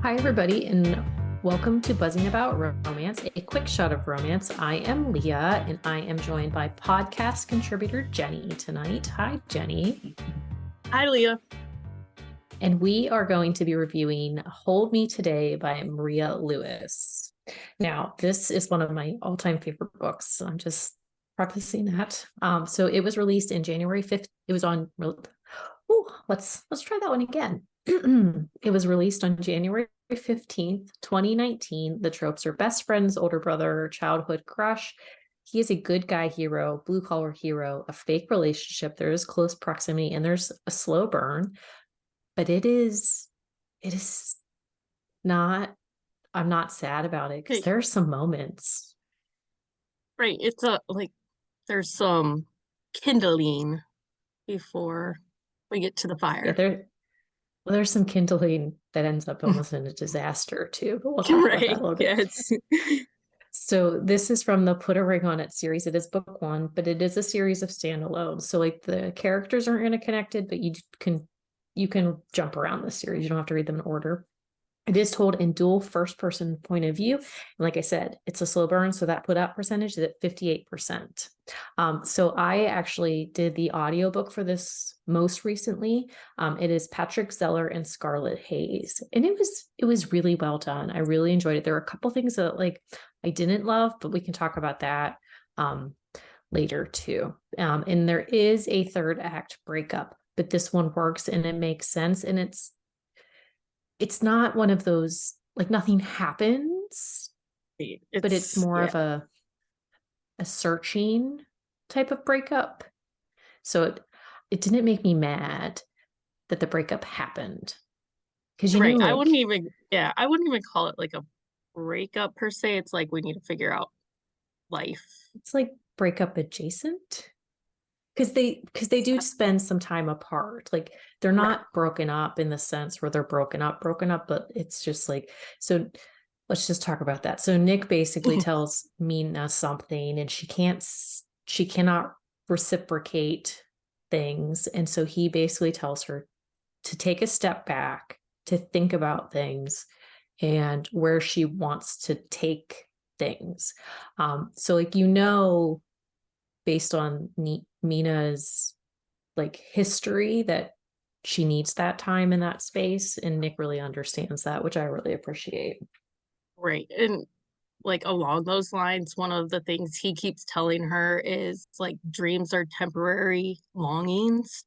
Hi, everybody, and welcome to Buzzing About Romance, a quick shot of romance. I am Leah, and I am joined by podcast contributor Jenni tonight. Hi, Jenni. Hi, Leah. And we are going to be reviewing Hold Me Today by Maria Lewis. Now, this is one of my all-time favorite books. I'm just prefacing that. So it was released in January 5th. It was on. Let's try that one again. It was released on January 15th, 2019. The tropes are best friends, older brother, childhood crush. He is a good guy hero, blue collar hero, a fake relationship. There is close proximity and there's a slow burn, but it is not, I'm not sad about it because there are some moments. Right. It's there's some kindling before we get to the fire. Yeah, there's some kindling that ends up almost in a disaster too, but we'll talk about that a little bit. Yes. So this is from the Put a Ring on It series. It is book one, but it is a series of standalones. So like the characters aren't interconnected, but you can jump around this series. You don't have to read them in order. It is told in dual first person point of view. And like I said, it's a slow burn. So that put out percentage is at 58%. So I actually did the audiobook for this most recently. It is Patrick Zeller and Scarlett Hayes. And it was really well done. I really enjoyed it. There were a couple things that like I didn't love, but we can talk about that later too. And there is a third act breakup, but this one works and it makes sense. And it's not one of those, like nothing happens, but it's more of a searching type of breakup. So it didn't make me mad that the breakup happened. Because right. I wouldn't even call it like a breakup per se. It's like we need to figure out life. It's like breakup adjacent. Because they do spend some time apart. Like they're not broken up in the sense where they're broken up, but it's just like, so let's just talk about that. So Nick basically tells Mina something and she cannot reciprocate things. And so he basically tells her to take a step back, to think about things and where she wants to take things. So like, based on Mina's like history that she needs that time in that space, and Nick really understands that, which I really appreciate. Right. And like along those lines, one of the things he keeps telling her is like dreams are temporary longings.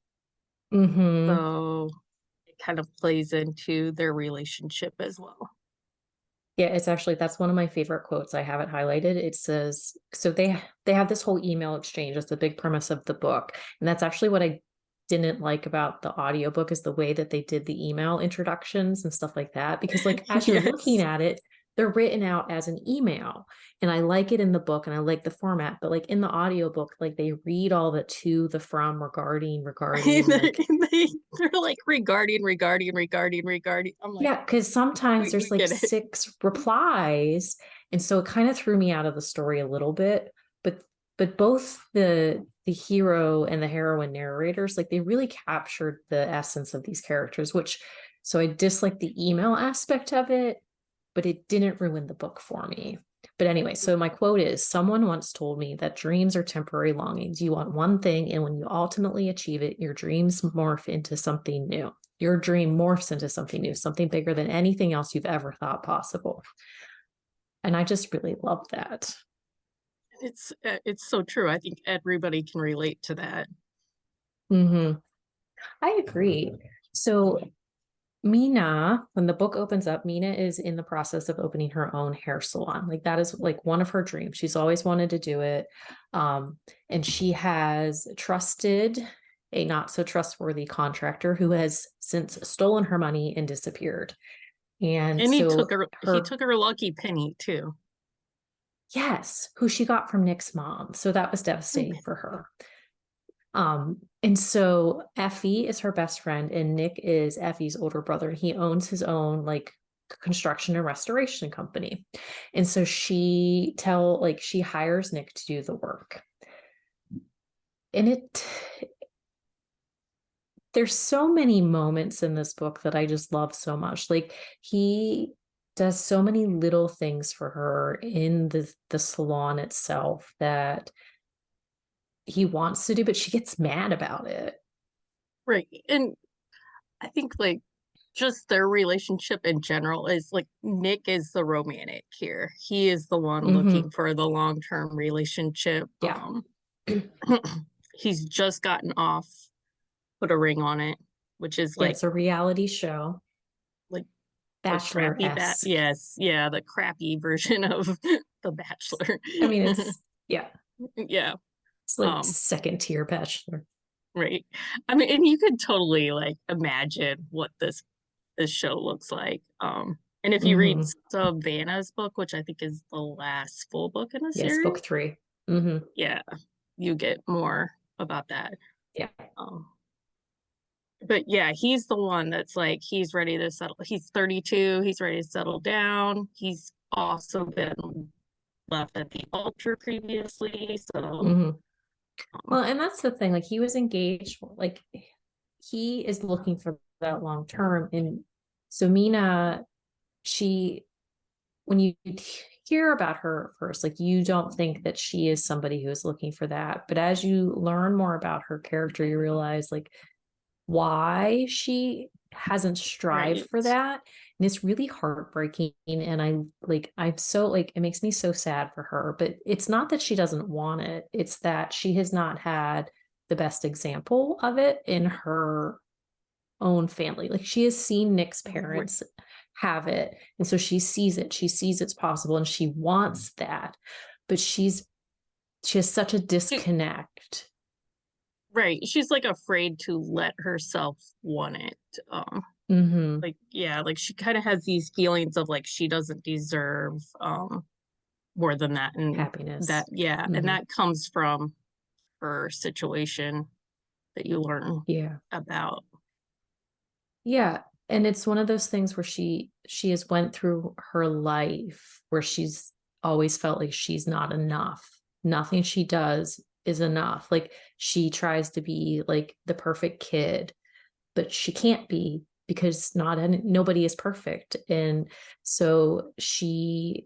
Mm-hmm. So it kind of plays into their relationship as well. Yeah, that's one of my favorite quotes. I have it highlighted. It says, so they have this whole email exchange. That's the big premise of the book. And that's actually what I didn't like about the audiobook is the way that they did the email introductions and stuff like that. Because like as you're looking at it, they're written out as an email. And I like it in the book and I like the format, but like in the audiobook, like they read all the to, the from, regarding. They're like regarding. I'm like, yeah, because sometimes there's like get it. 6 replies. And so it kind of threw me out of the story a little bit. But both the hero and the heroine narrators, like they really captured the essence of these characters, so I dislike the email aspect of it, but it didn't ruin the book for me. But anyway, so my quote is, someone once told me that dreams are temporary longings. You want one thing, and when you ultimately achieve it, your dreams morph into something new. Your dream morphs into something new, something bigger than anything else you've ever thought possible. And I just really love that. It's so true. I think everybody can relate to that. Mm-hmm. I agree. So Mina, when the book opens up, Mina is in the process of opening her own hair salon. Like that is like one of her dreams. She's always wanted to do it. And she has trusted a not so trustworthy contractor who has since stolen her money and disappeared. And he so took her lucky penny too. Yes, who she got from Nick's mom. So that was devastating for her. And so Effie is her best friend, and Nick is Effie's older brother. He owns his own like construction and restoration company. And so she hires Nick to do the work. And there's so many moments in this book that I just love so much. Like he does so many little things for her in the salon itself that he wants to do, but she gets mad about it. Right. And I think like just their relationship in general is like Nick is the romantic here. He is the one Hmm. looking for the long-term relationship. Yeah. He's just gotten off Put a Ring on It, which is Yeah, it's a reality show, like the crappy bat. Bachelor-esque. Yes, yeah, the crappy version of The Bachelor. I mean, it's yeah, Yeah. it's like Um, second tier Bachelor. right. I mean, and you could totally like imagine what this show looks like. And if you read Hmm. Savannah's book, which I think is the last full book in the Yes, book series, 3. Hmm. yeah, you get more about that. Yeah. Um, but yeah, he's the one that's like he's ready to settle. He's 32, he's ready to settle down. He's also been left at the altar previously. So Hmm. um, Well, and that's the thing. Like he was engaged, like he is looking for that long term. And so Mina, she, when you hear about her at first, like you don't think that she is somebody who is looking for that. But as you learn more about her character, you realize like why she hasn't strived right, for that. And it's really heartbreaking. And I'm so like, it makes me so sad for her. But it's not that she doesn't want it, it's that she has not had the best example of it in her own family. Like she has seen Nick's right, parents have it. And so she sees it, she sees it's possible, and she wants that. But she has such a disconnect. right. She's like afraid to let herself want it. Hmm. Like yeah, like she kind of has these feelings of like she doesn't deserve more than that, and that Happiness. yeah, and Hmm. that comes from her situation that you learn Yeah. about. Yeah, and it's one of those things where she has went through her life where she's always felt like she's not enough. Nothing she does is enough. Like she tries to be like the perfect kid, but she can't be because not any, nobody is perfect. And so she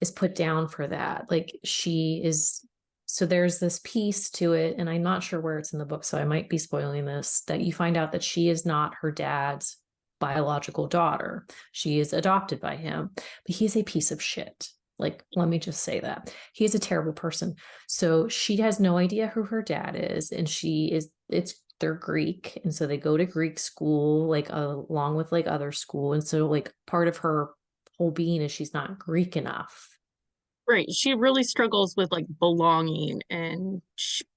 is put down for that. Like she is, so there's this piece to it, and I'm not sure where it's in the book, so I might be spoiling this, that you find out that she is not her dad's biological daughter. She is adopted by him, but he's a piece of shit. Like, let me just say that. He is a terrible person. So she has no idea who her dad is, and they're Greek. And so they go to Greek school, like along with like other school. And so like part of her whole being is she's not Greek enough. Right. She really struggles with like belonging, and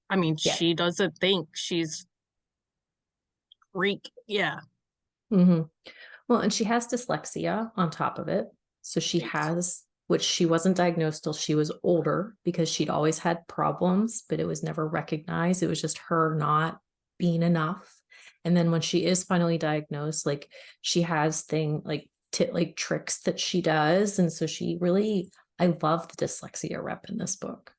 I mean, Yeah. she doesn't think she's Greek. Yeah. Hmm. Well, and she has dyslexia on top of it. So she Right. has, which she wasn't diagnosed till she was older because she'd always had problems, but it was never recognized. It was just her not being enough. And then when she is finally diagnosed, like she has like tricks that she does. And so she really, I love the dyslexia rep in this book.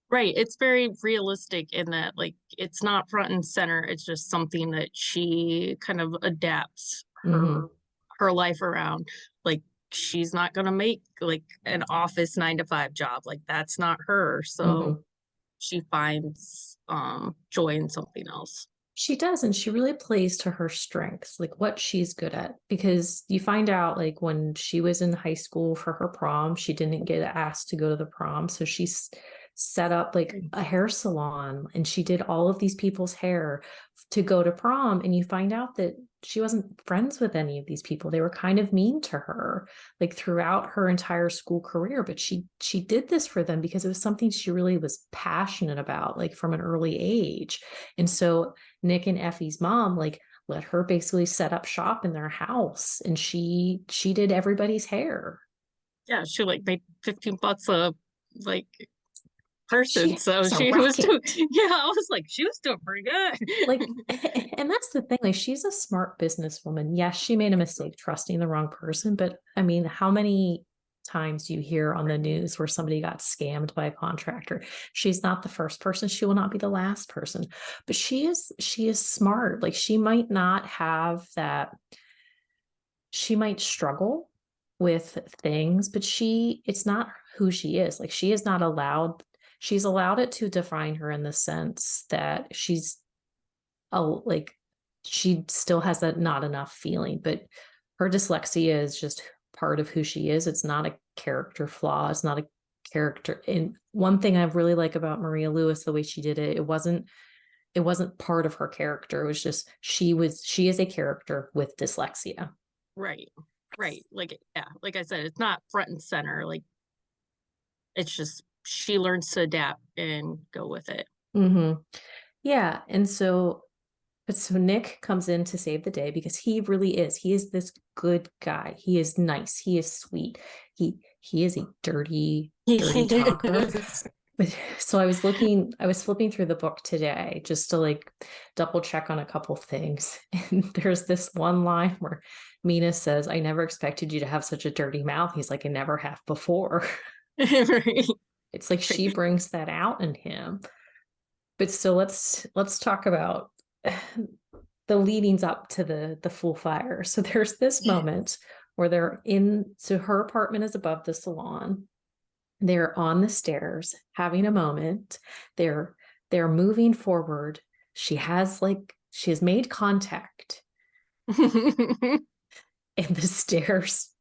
Right. It's very realistic in that like it's not front and center. It's just something that she kind of adapts Hmm. her life around. Like she's not gonna make like an office 9 to 5 job. Like that's not her. So Hmm. she finds joy in something else. She does, and she really plays to her strengths, like what she's good at. Because you find out, like when she was in high school for her prom, she didn't get asked to go to the prom, so she set up like a hair salon, and she did all of these people's hair to go to prom. And you find out that she wasn't friends with any of these people; they were kind of mean to her, like throughout her entire school career. But she did this for them because it was something she really was passionate about, like from an early age. And so Nick and Effie's mom like let her basically set up shop in their house, and she did everybody's hair. Yeah, she like made $15 a like She person. So has a she was doing racket. yeah, I was like, she was doing pretty Like, good. and that's the thing. Like, she's a smart businesswoman. Yes, she made a mistake trusting the wrong person, but I mean, how many? times you hear on the news where somebody got scammed by a contractor. She's not the first person. She will not be the last person, but she is smart. Like she might not have that. She might struggle with things, but it's not who she is. Like she's allowed it to define her in the sense that like she still has that not enough feeling, but her dyslexia is just part of who she is. It's not a character flaw. It's not a character. And one thing I really like about Maria Lewis, the way she did it, it wasn't part of her character. It was just she is a character with dyslexia. Right. Like, yeah, like I said, it's not front and center. Like, it's just she learns to adapt and go with it. Mm-hmm. Yeah. And so Nick comes in to save the day because he really is. He is this good guy. He is nice. He is sweet. He is a dirty talker. But so I was flipping through the book today just to like double check on a couple things. And there's this one line where Mina says, "I never expected you to have such a dirty mouth." He's like, "I never have before." Right. It's like she brings that out in him. But so let's talk about the leadings up to the full fire. So there's this moment where so her apartment is above the salon. They're on the stairs having a moment. They're moving forward. She has made contact and the stairs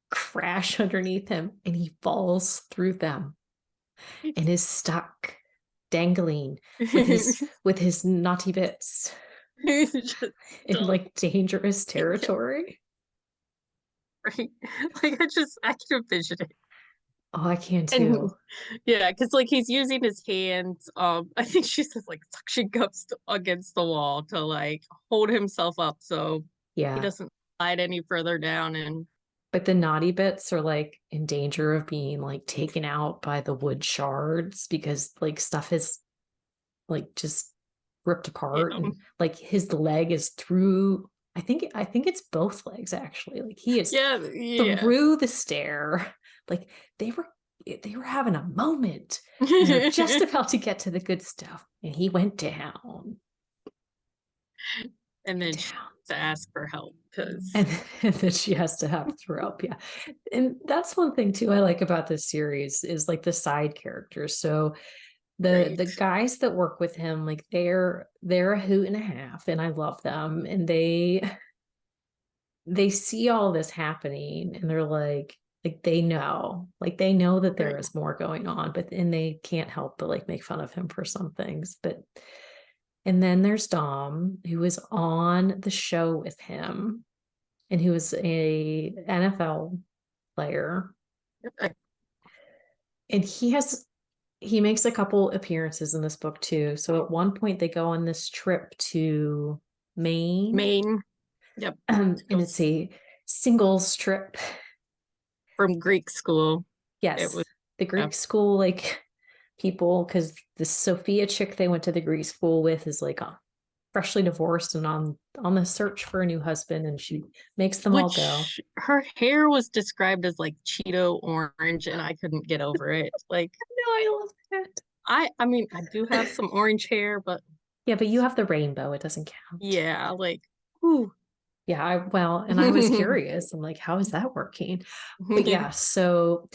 crash underneath him and he falls through them and is stuck dangling with his naughty bits in like dangerous territory. Right. Like I can envision it. Oh, I can too. And, yeah, because like he's using his hands. I think she says like suction cups against the wall to like hold himself up so he doesn't slide any further down. And but the naughty bits are like in danger of being like taken out by the wood shards because like stuff is like just ripped apart and like his leg is through. I think it's both legs actually. Like he is through the stair. Like they were having a moment. They're just about to get to the good stuff, and he went down. And then she has to ask for help and then she has to have throw up. Yeah, and that's one thing too I like about this series is like the side characters. So the guys that work with him, like they're a hoot and a half, and I love them, and they see all this happening, and they're like they know that there is more going on, but and they can't help but like make fun of him for some things. But and then there's Dom, who is on the show with him and who is a NFL player. And he makes a couple appearances in this book too. So at one point they go on this trip to Maine. Yep. And it's a singles trip. From Greek school. Yes. It was the Greek school, like people, because the Sophia chick they went to the Greek school with is like freshly divorced and on the search for a new husband, and she makes them all go. Her hair was described as like Cheeto orange, and I couldn't get over it. Like, no, I love that. I mean, I do have some orange hair, but yeah, but you have the rainbow. It doesn't count. Yeah, like, whew. Yeah, and I was curious. I'm like, how is that working? But yeah, so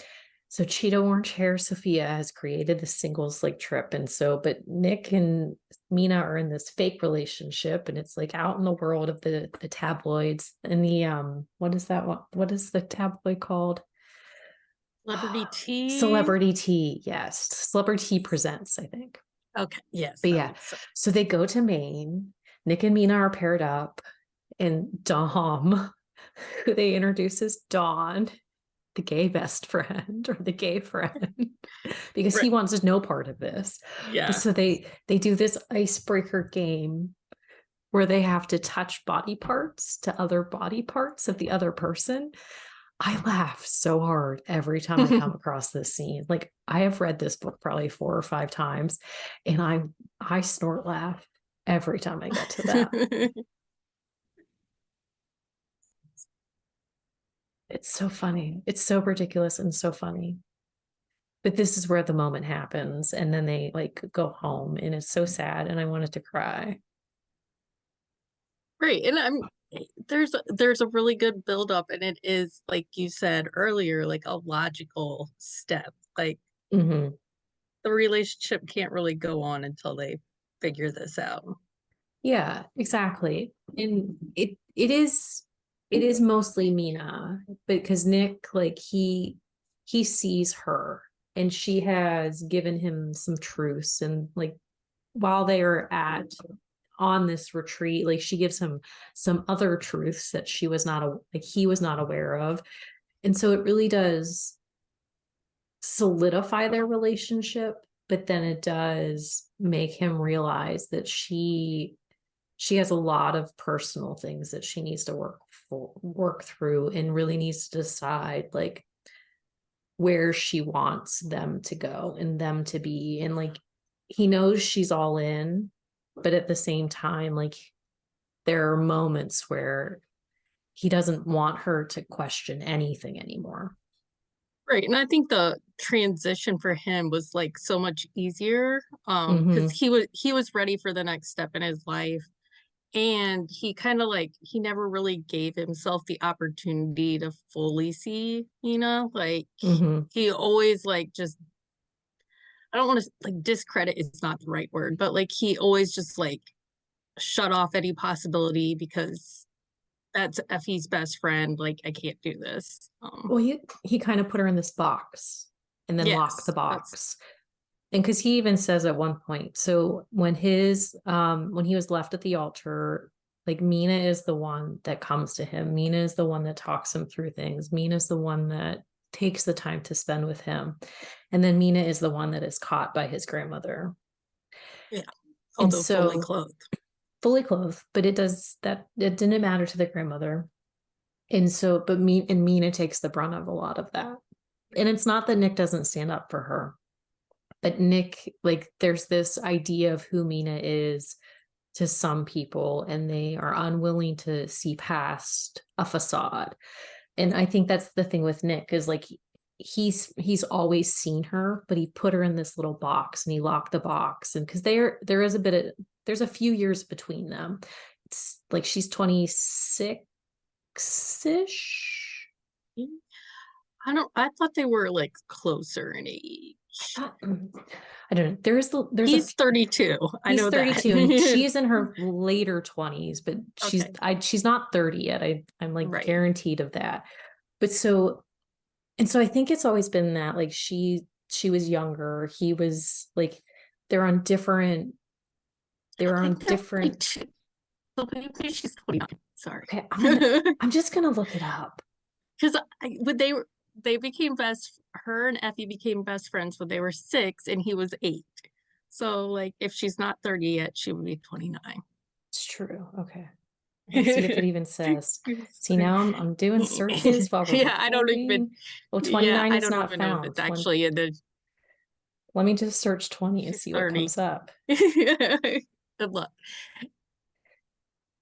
Cheeto Orange Hair Sophia has created the singles like trip. And so, but Nick and Mina are in this fake relationship, and it's like out in the world of the tabloids and the what is that? What is the tabloid called? Celebrity Tea. Celebrity Tea, yes. Celebrity Tea Presents, I think. Okay, yes. But yeah, so they go to Maine. Nick and Mina are paired up. And Dom, who they introduce as Dawn, the gay best friend or the gay friend, because he wants no part of this. Yeah. But so they do this icebreaker game where they have to touch body parts to other body parts of the other person. I laugh so hard every time I come across this scene. Like I have read this book probably 4 or 5 times, and I snort laugh every time I get to that. It's so funny. It's so ridiculous and so funny. But this is where the moment happens, and then they like go home, and it's so sad, and I wanted to cry. Right. And there's a really good buildup, and it is, like you said earlier, like a logical step. Like Hmm. the relationship can't really go on until they figure this out. Yeah, exactly. And it is mostly Mina, because Nick, like he sees her, and she has given him some truths, and like while they are at on this retreat, like she gives him some other truths that she was not like he was not aware of. And so it really does solidify their relationship, but then it does make him realize that she has a lot of personal things that she needs to work through, and really needs to decide like where she wants them to go and them to be. And like he knows she's all in, but at the same time, like there are moments where he doesn't want her to question anything anymore. Right. And I think the transition for him was like so much easier. Because Hmm. he was ready for the next step in his life. And he kind of like he never really gave himself the opportunity to fully see, like Hmm. he always like just, I don't want to like, discredit is not the right word, but like he always just like shut off any possibility because that's Effie's best friend. Like, I can't do this. Well, he kind of put her in this box and then locked the Yes, that's box. And because he even says at one point, so when he was left at the altar, like Mina is the one that comes to him. Mina is the one that talks him through things. Mina is the one that takes the time to spend with him. And then Mina is the one that is caught by his grandmother. yeah, And although fully so clothed. fully clothed, but it didn't matter to the grandmother. And so, but me and Mina takes the brunt of a lot of that. And it's not that Nick doesn't stand up for her, but Nick, like, there's this idea of who Mina is to some people, and they are unwilling to see past a facade. And I think that's the thing with Nick, is like he's always seen her, but he put her in this little box, and he locked the box. And because there is a bit of there's a few years between them. It's like she's 26-ish. I thought they were like closer in age. I don't know. There's a He's 32. I He's know that. 32 and she's in her later 20s, but Okay. she's not 30 yet. I'm like Right. guaranteed of that. But so I think it's always been that like she was younger. He was like they're on different they I were on think they're different 22. So maybe she's 29. Sorry. okay, Because I'm just gonna look it up. when they became her and Effie became best friends when they were 6 and he was 8. So like if she's not 30 yet, she would be 29. It's true. Okay. Let's see if it even says. See, now I'm doing searches while we're Yeah, I don't even, recording. Oh, yeah, 29 I is don't not even know if found. it's actually in the, Let me just search 20 and she's see what 30. comes up. Good luck.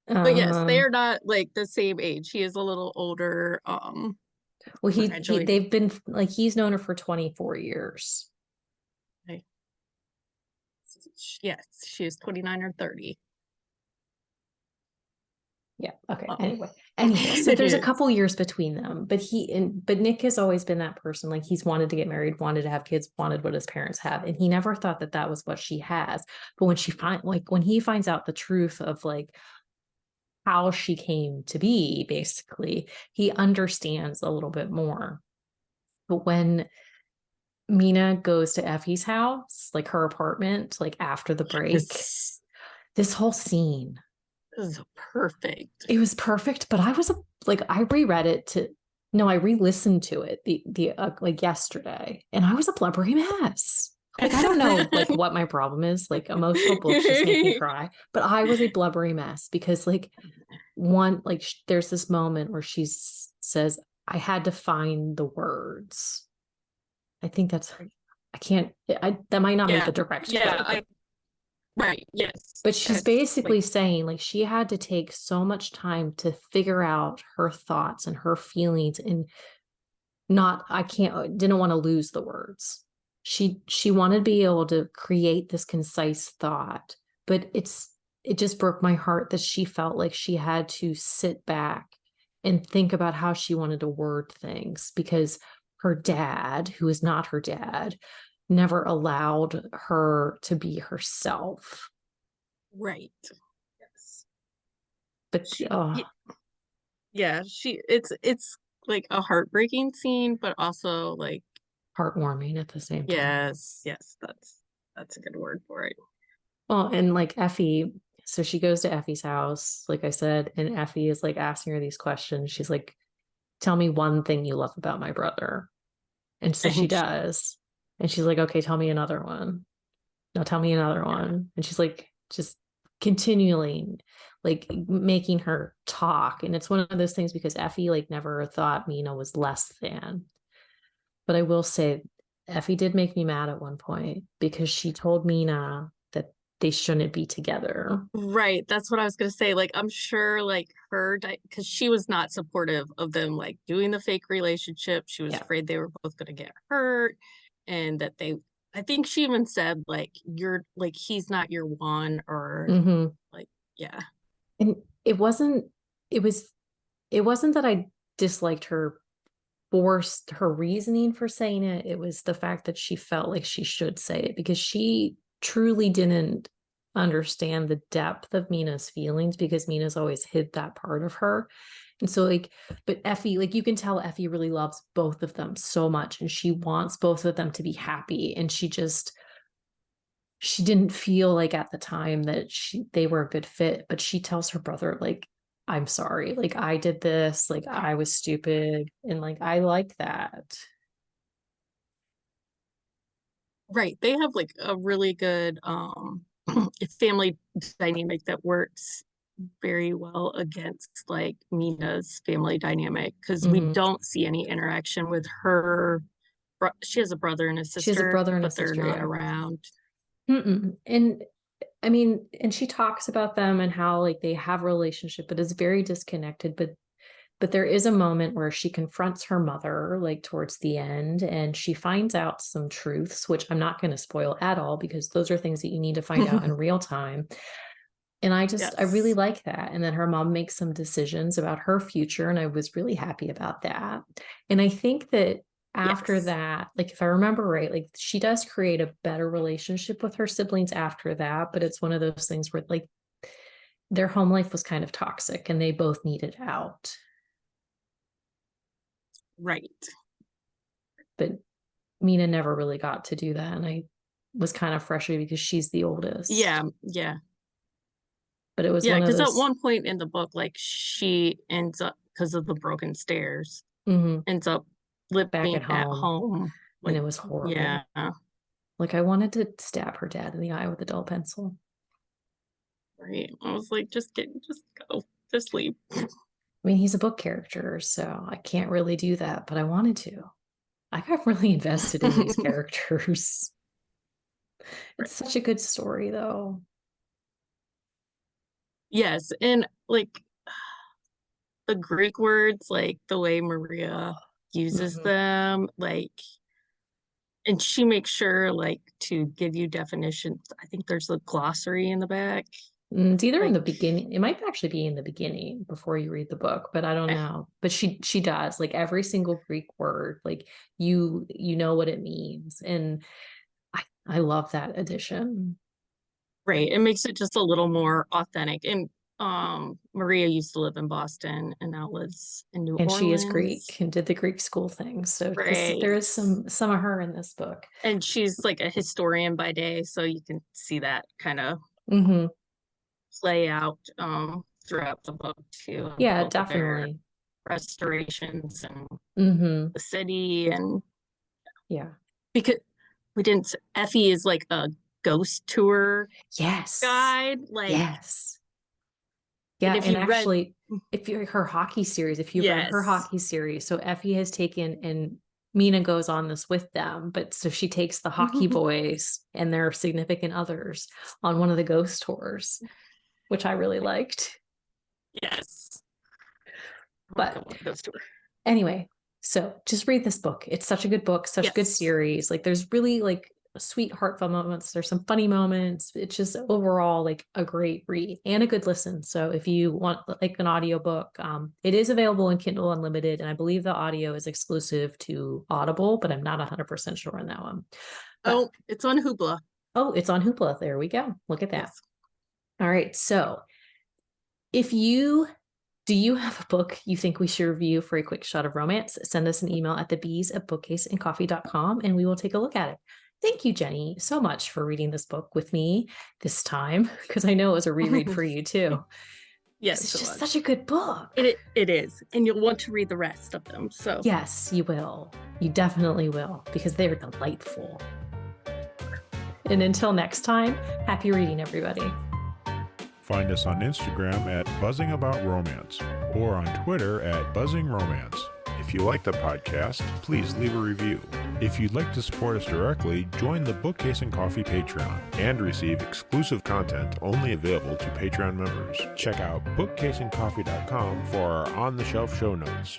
But yes, they Um, are not like the same age. He is a little older. well, Graduated. they've been like he's known her for 24 years. Okay. Yes, she is 29 or 30. Yeah. Okay. Um, Anyway, so there's a couple years between them, but Nick has always been that person. Like he's wanted to get married, wanted to have kids, wanted what his parents have, and he never thought that that was what she has. But when he finds out the truth of like how she came to be, basically, he understands a little bit more. But when Mina goes to Effie's house, like her apartment, like after the break, this, this whole scene, this is perfect. it was perfect. But I reread it to no, I re-listened to it the like yesterday, and I was a blubbery mess. Like I don't know like what my problem is. Like emotional books just make me cry, but I was a blubbery mess because like there's this moment where she says I had to find the words. I think that's I can't that might not make Yeah, a direct yeah, quote, but Right. Yes. But she's That's like, basically saying like she had to take so much time to figure out her thoughts and her feelings and not I can't didn't want to lose the words. She wanted to be able to create this concise thought, but it just broke my heart that she felt like she had to sit back and think about how she wanted to word things because her dad, who is not her dad, never allowed her to be herself. right. Yes. But She, oh, yeah, it's like a heartbreaking scene, but also like, heartwarming at the same time. yes, yes, that's a good word for it. Well, and like Effie, so she goes to Effie's house, like I said, and Effie is like asking her these questions. She's like, tell me one thing you love about my brother. And so she And does. And she's like, okay, tell me another one. No, tell me another yeah, one. And she's like, just continually like making her talk. And it's one of those things because Effie like never thought Mina was less than. But I will say, Effie did make me mad at one point because she told Mina that they shouldn't be together. right. That's what I was gonna say. Like, I'm sure like because she was not supportive of them like doing the fake relationship. She was Yeah. afraid they were both gonna get hurt, and that they. I think she even said like you're like he's not your one or Mm-hmm. like yeah. And it wasn't, it was, it wasn't that I disliked her forced her reasoning for saying it. It was the fact that she felt like she should say it because she truly didn't understand the depth of Mina's feelings because Mina's always hid that part of her. And so, like, but Effie, like, you can tell Effie really loves both of them so much and she wants both of them to be happy. And she didn't feel like at the time that they were a good fit, but she tells her brother, like, I'm sorry, like I did this, like I was stupid, and like I like that. Right. They have like a really good family dynamic that works very well against like Mina's family dynamic because we Hmm. don't see any interaction with her. She has a brother and a She has a sister, brother and a but they're sister, not yeah. around. Mm-mm. And I mean, and she talks about them and how like they have a relationship, but it's very disconnected. But there is a moment where she confronts her mother, like towards the end, and she finds out some truths, which I'm not going to spoil at all because those are things that you need to find out in real time. And I really Yes. like that. And then her mom makes some decisions about her future. And I was really happy about that. And I think that after Yes. that, like if I remember right, like she does create a better relationship with her siblings after that. But it's one of those things where like their home life was kind of toxic and they both needed out. Right. But Mina never really got to do that. And I was kind of frustrated because she's the oldest. Yeah. Yeah. But it was Yeah. one of Because at those. one point in the book, like she ends up, because of the broken stairs, Mhm. ends up Back living at at home. home. And Like, it was horrible. yeah. Like I wanted to stab her dad in the eye with a dull pencil. Right. I was like, just go, just leave. I mean, he's a book character, so I can't really do that, but I wanted to. I got really invested in these characters. It's Right. such a good story, though. Yes. And like the Greek words, like the way Maria uses Mhm. them, like, and she makes sure like to give you definitions. I think there's a glossary in the back. It's either in Like, the beginning. It might actually be in the beginning before you read the book, but I don't eh, know. But she does like every single Greek word, like you know what it means, and I love that addition. right. It makes it just a little more authentic. And Maria used to live in Boston and now lives in New And she is Orleans. Greek and did the Greek school thing. So there Right. is some of her in this book. And she's like a historian by day, so you can see that kind of Hmm. play out throughout the book too, Yeah, both of their definitely. restorations and Hmm. the city. And Yeah. because we didn't, Effie is like a ghost tour Yes. guide, like, Yes. and Yeah. if And you read, actually, if you're her hockey series, if you've read her yes, hockey series, so Effie has taken and Mina goes on this with them, but so she takes the hockey boys and their significant others on one of the ghost tours, which I really liked. Yes. But anyway, so just read this book. It's such a good book, such a good series. Like there's really like sweet, heartfelt moments. There's some funny moments. It's just overall like a great read and a good listen. So if you want like an audiobook, it is available in Kindle Unlimited. And I believe the audio is exclusive to Audible, but I'm not 100% sure on that one. But, it's on Hoopla. Oh, it's on Hoopla. There we go. Look at that. Yes. All right. So do you have a book you think we should review for a quick shot of romance? Send us an email at thebees@bookcaseandcoffee.com and we will take a look at it. Thank you, Jenny, so much for reading this book with me this time, because I know it was a reread for you too. Yes, it's just such a good book. It is, and you'll want to read the rest of them. So yes, you will. You definitely will, because they're delightful. And until next time, happy reading, everybody. Find us on Instagram at buzzingaboutromance or on Twitter at buzzingromance. If you like the podcast, please leave a review. If you'd like to support us directly, join the Bookcase and Coffee Patreon and receive exclusive content only available to Patreon members. Check out bookcaseandcoffee.com for our on-the-shelf show notes.